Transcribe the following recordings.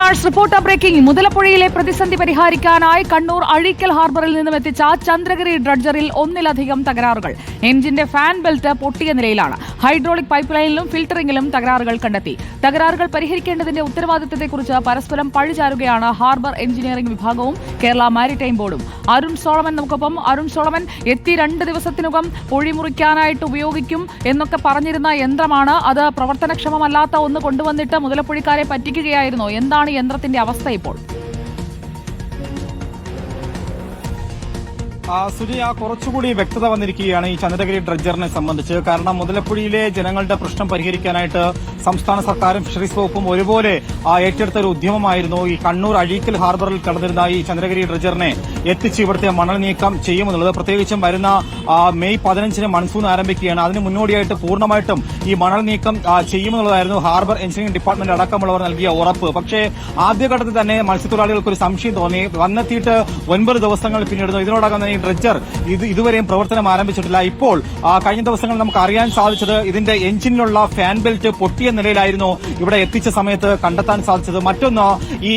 Mars reporter breaking. മുതലപ്പുഴയിലെ പ്രതിസന്ധി പരിഹരിക്കാനായി കണ്ണൂർ അഴീക്കൽ ഹാർബറിൽ നിന്നും എത്തിച്ച ചന്ദ്രഗിരി ഡ്രഡ്ജറിൽ ഒന്നിലധികം തകരാറുകൾ. എഞ്ചിന്റെ ഫാൻ ബെൽറ്റ് പൊട്ടിയ നിലയിലാണ്. ഹൈഡ്രോളിക് പൈപ്പ് ലൈനിലും ഫിൽട്ടറിംഗിലും തകരാറുകൾ കണ്ടെത്തി. തകരാറുകൾ പരിഹരിക്കേണ്ടതിന്റെ ഉത്തരവാദിത്തത്തെക്കുറിച്ച് പരസ്പരം പഴിചാരുകയാണ് ഹാർബർ എഞ്ചിനീയറിംഗ് വിഭാഗവും കേരള മാരിടൈം ബോർഡും. അരുൺ സോളമൻ നമുക്കൊപ്പം. അരുൺ സോളമൻ, എത്തി 2 ദിവസത്തിനകം പൊഴിമുറിക്കാനായിട്ട് ഉപയോഗിക്കും എന്നൊക്കെ പറഞ്ഞിരുന്ന യന്ത്രമാണ് അത് പ്രവർത്തനക്ഷമമല്ലാത്ത ഒന്ന് കൊണ്ടുവന്നിട്ട് മുതലപ്പുഴക്കാരെ പറ്റിക്കുകയായിരുന്നു. എന്താണ് യന്ത്രത്തിന്റെ അവസ്ഥ ഇപ്പോൾ? സുജയ, കുറച്ചുകൂടി വ്യക്തത വന്നിരിക്കുകയാണ് ഈ ചന്ദ്രഗിരി ഡ്രഡ്ജറിനെ സംബന്ധിച്ച്. കാരണം മുതലപ്പുഴയിലെ ജനങ്ങളുടെ പ്രശ്നം പരിഹരിക്കാനായിട്ട് സംസ്ഥാന സർക്കാരും ഫിഷറീസ് വകുപ്പും ഒരുപോലെ ഏറ്റെടുത്ത ഒരു ഉദ്യമമായിരുന്നു ഈ കണ്ണൂർ അഴീക്കൽ ഹാർബറിൽ കടന്നിരുന്ന ഈ ചന്ദ്രഗിരി ഡ്രഡ്ജറിനെ എത്തിച്ച് ഇവിടുത്തെ മണൽ നീക്കം ചെയ്യുമെന്നുള്ളത്. പ്രത്യേകിച്ചും വരുന്ന മെയ് 15 മൺസൂൺ ആരംഭിക്കുകയാണ്. അതിന് മുന്നോടിയായിട്ട് പൂർണ്ണമായിട്ടും ഈ മണൽ നീക്കം ചെയ്യുമെന്നുള്ളതായിരുന്നു ഹാർബർ എഞ്ചിനീയറിംഗ് ഡിപ്പാർട്ട്മെന്റ് അടക്കമുള്ളവർ നൽകിയ ഉറപ്പ്. പക്ഷേ ആദ്യഘട്ടത്തിൽ തന്നെ മത്സ്യത്തൊഴിലാളികൾക്ക് ഒരു സംശയം തോന്നി. വന്നെത്തിയിട്ട് 9 ദിവസങ്ങൾ പിന്നിടുന്നു. ഇതിനോടകം തന്നെ ഈ ഡ്രഡ്ജർ ഇതുവരെയും പ്രവർത്തനം ആരംഭിച്ചിട്ടില്ല. ഇപ്പോൾ കഴിഞ്ഞ ദിവസങ്ങളിൽ നമുക്ക് അറിയാൻ സാധിച്ചത് ഇതിന്റെ എഞ്ചിനിലുള്ള ഫാൻ ബെൽറ്റ് പൊട്ടിയ നിലയിലായിരുന്നു ഇവിടെ എത്തിച്ച സമയത്ത് കണ്ടെത്താൻ സാധിച്ചത്. മറ്റൊന്ന്, ഈ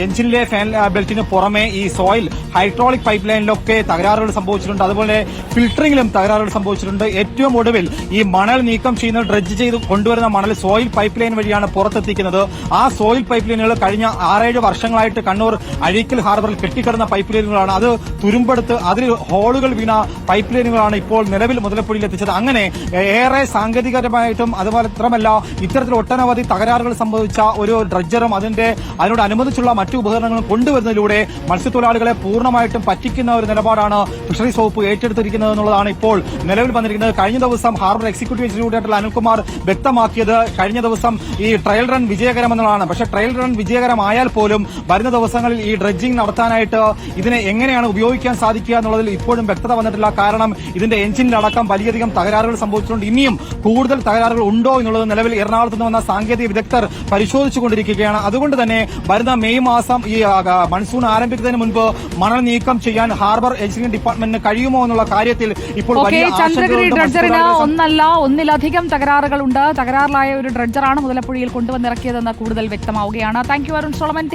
എഞ്ചിനിലെ ഫാൻ ബെൽറ്റിന് പുറമെ ഈ സോയിൽ ഹൈഡ്രോളിക് പൈപ്പ് ലൈനിലൊക്കെ തകരാറുകൾ സംഭവിച്ചിട്ടുണ്ട്. അതുപോലെ ഫിൽട്ടറിംഗിലും തകരാറുകൾ സംഭവിച്ചിട്ടുണ്ട്. ഏറ്റവും ഒടുവിൽ ഈ മണൽ നീക്കം ചെയ്യുന്ന ഡ്രഡ്ജ് ചെയ്ത് കൊണ്ടുവരുന്ന മണൽ സോയിൽ പൈപ്പ് ലൈൻ വഴിയാണ് പുറത്തെത്തിക്കുന്നത്. ആ സോയിൽ പൈപ്പ് ലൈനുകൾ കഴിഞ്ഞ 6-7 വർഷങ്ങളായിട്ട് കണ്ണൂർ അഴീക്കൽ ഹാർബറിൽ കെട്ടിക്കിടന്ന പൈപ്പ് ലൈനുകളാണ്. അത് തുരുമ്പെടുത്ത് അതിൽ ഹോളുകൾ വീണ പൈപ്പ് ലൈനുകളാണ് ഇപ്പോൾ നിലവിൽ മുതലപ്പുഴയിൽ എത്തിച്ചത്. അങ്ങനെ ഏറെ സാങ്കേതികപരമായിട്ടും അതുപോലെ മാത്രമല്ല ഇത്തരത്തിൽ ഒട്ടനവധി തകരാറുകൾ സംഭവിച്ച ഒരു ഡ്രഡ്ജറും അതിനോടനുബന്ധിച്ചുള്ള മറ്റു ഉപകരണങ്ങളും കൊണ്ടുവരുന്നതിലൂടെ മത്സ്യത്തൊഴിലാളികളെ പൂർണ്ണമായിട്ടും പറ്റിക്കുന്ന ഒരു നിലപാടാണ് ഫിഷറീസ് വകുപ്പ് ഏറ്റെടുത്തിരിക്കുന്നത് എന്നുള്ളതാണ് ഇപ്പോൾ നിലവിൽ വന്നിരിക്കുന്നത്. കഴിഞ്ഞ ദിവസം ഹാർബർ എക്സിക്യൂട്ടീവ് എഞ്ചിനീയർ ആയിട്ടുള്ള അനിൽകുമാർ വ്യക്തമാക്കിയത് കഴിഞ്ഞ ദിവസം ഈ ട്രയൽ റൺ വിജയകരമെന്നുള്ളതാണ്. പക്ഷേ ട്രയൽ റൺ വിജയകരമായാൽ പോലും വരുന്ന ദിവസങ്ങളിൽ ഈ ഡ്രഡ്ജിംഗ് നടത്താനായിട്ട് ഇതിനെ എങ്ങനെയാണ് ഉപയോഗിക്കാൻ സാധിക്കുക എന്നുള്ളതിൽ ഇപ്പോഴും വ്യക്തത വന്നിട്ടില്ല. കാരണം ഇതിന്റെ എഞ്ചിനിലടക്കം വലിയധികം തകരാറുകൾ സംഭവിച്ചിട്ടുണ്ട്. ഇനിയും കൂടുതൽ തകരാറുകൾ ഉണ്ടോ എന്നുള്ളത് നിലവിൽ എറണാകുളത്ത് നിന്ന് വന്ന സാങ്കേതിക വിദഗ്ധർ പരിശോധിച്ചുകൊണ്ടിരിക്കുകയാണ്. അതുകൊണ്ട് തന്നെ വരുന്ന മെയ് മാസം ഈ മൺസൂൺ ആരംഭിക്കുന്നതിന് മുൻപ് മണൽ നീക്കം ചെയ്യാൻ ഹാർബർ എഞ്ചിനീയറിംഗ് ഡിപ്പാർട്ട്മെന്റിന് കഴിയുമോ എന്നുള്ള കാര്യത്തിൽ ഇപ്പോൾ ചന്ദ്രഗിരി ഡ്രഡ്ജറിന് ഒന്നിലധികം തകരാറുകളുണ്ട്. തകരാറിലായ ഒരു ഡ്രഡ്ജറാണ് മുതലപ്പുഴയിൽ കൊണ്ടുവന്നിറക്കിയതെന്ന് കൂടുതൽ വ്യക്തമാവുകയാണ്. Thank you Arun Solomon.